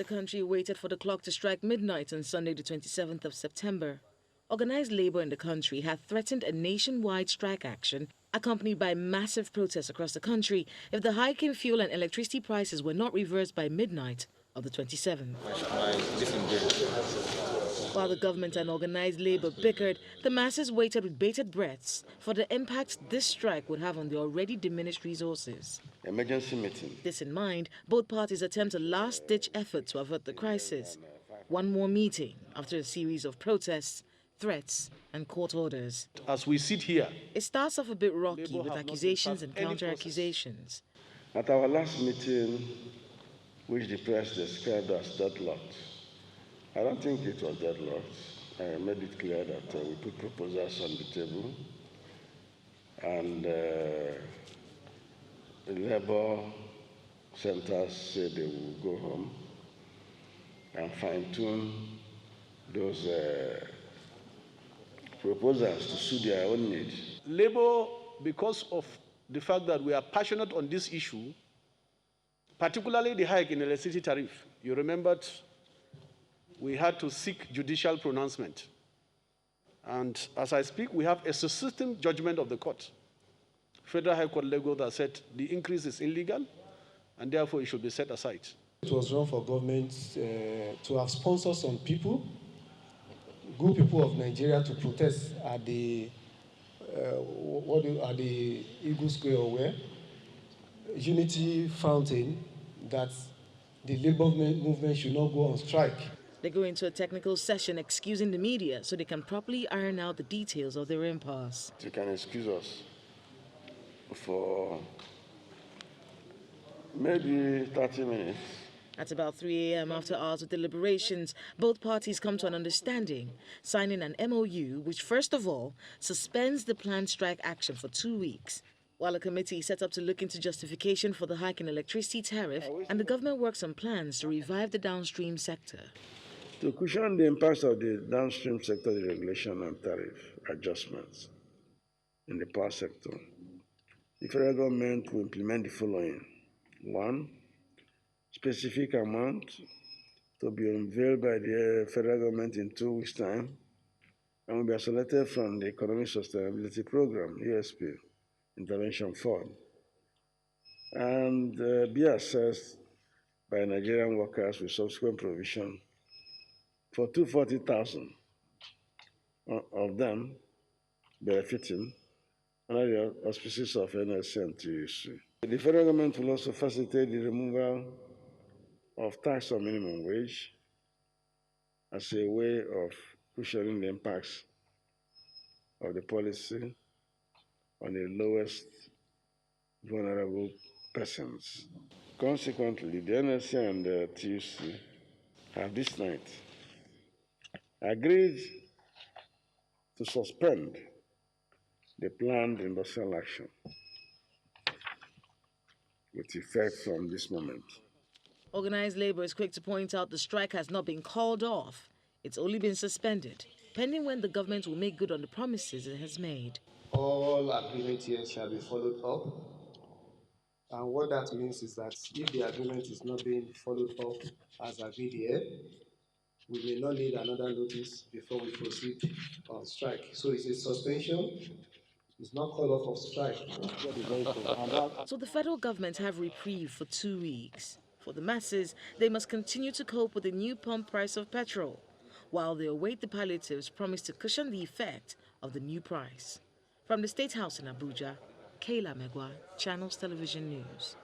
The country waited for the clock to strike midnight on Sunday, the 27th of September. Organized labor in the country had threatened a nationwide strike action accompanied by massive protests across the country if the hike in fuel and electricity prices were not reversed by midnight of the 27th. While the government and organized labor bickered, the masses waited with bated breaths for the impact this strike would have on the already diminished resources. Emergency meeting. This in mind, both parties attempt a last-ditch effort to avert the crisis. One more meeting after a series of protests, threats and court orders. As we sit here, it starts off a bit rocky with accusations and counter-accusations. At our last meeting, which the press described as deadlocked, I don't think it was deadlocked. I made it clear that we put proposals on the table, and the labor centers said they will go home and fine-tune those proposals to suit their own needs. Labour, because of the fact that we are passionate on this issue, particularly the hike in electricity tariff, you remembered we had to seek judicial pronouncement. And as I speak, we have a system judgment of the court, Federal High Court Lagos, that said the increase is illegal and therefore it should be set aside. It was wrong for government to have sponsored some people, good people of Nigeria, to protest at the Eagle Square or where Unity Fountain, that the labor movement should not go on strike. They go into a technical session excusing the media so they can properly iron out the details of their impasse. You can excuse us for maybe 30 minutes. At about 3 a.m., after hours of deliberations, both parties come to an understanding, signing an MOU which, first of all, suspends the planned strike action for 2 weeks, while a committee set up to look into justification for the hike in electricity tariff, and the government works on plans to revive the downstream sector. To cushion the impacts of the downstream sector deregulation and tariff adjustments in the power sector, the federal government will implement the following. 1, specific amount to be unveiled by the federal government in 2 weeks' time and will be selected from the Economic Sustainability Program, ESP, Intervention Fund, and be assessed by Nigerian workers with subsequent provision for 240,000 of them benefiting under the auspices of NSC and TUC. The federal government will also facilitate the removal of tax on minimum wage as a way of cushioning the impacts of the policy on the lowest vulnerable persons. Consequently, the NSC and the TUC have this night agreed to suspend the planned industrial action with effect from this moment. Organized labor is quick to point out the strike has not been called off. It's only been suspended, pending when the government will make good on the promises it has made. All agreement here shall be followed up. And what that means is that if the agreement is not being followed up as agreed here, we may not need another notice before we proceed on strike. So it's a suspension. It's not call off of strike. So the federal government have reprieve for 2 weeks. For the masses, they must continue to cope with the new pump price of petrol, while they await the palliatives promised to cushion the effect of the new price. From the State House in Abuja, Kayla Megwa, Channels Television News.